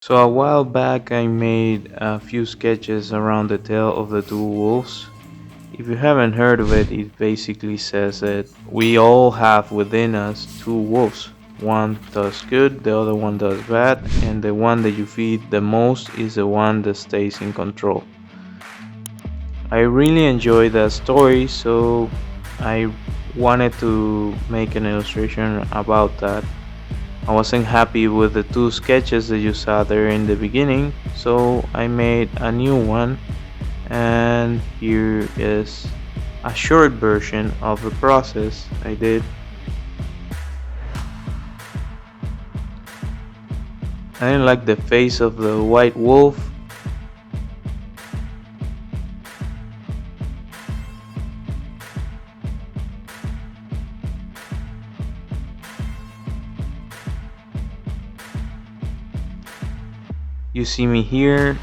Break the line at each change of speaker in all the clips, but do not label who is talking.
So a while back I made a few sketches around the tail of the two wolves. If you haven't heard of it, it basically says that we all have within us two wolves. One does good, the other one does bad, and the one that you feed the most is the one that stays in control. I really enjoyed that story, so I wanted to make an illustration about that. I wasn't happy with the two sketches that you saw there in the beginning, so I made a new one, and here is a short version of the process I did. I didn't like the face of the white wolf. You see me here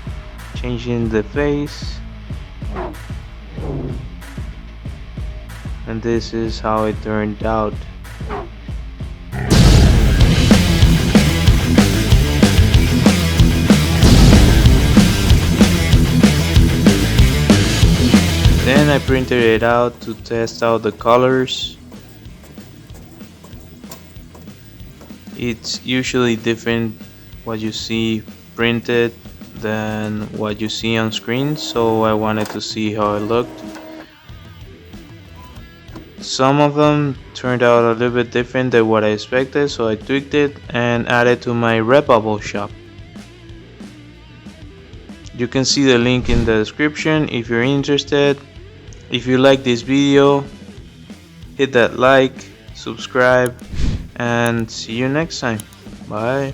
changing the face, and this is how it turned out. Then I printed it out to test out the colors. It's usually different what you see printed than what you see on screen, so I wanted to see how it looked. Some of them turned out a little bit different than what I expected, so I tweaked it and added to my Redbubble shop. You can see the link in the description if you're interested. If you like this video, hit that like, subscribe, and see you next time. Bye.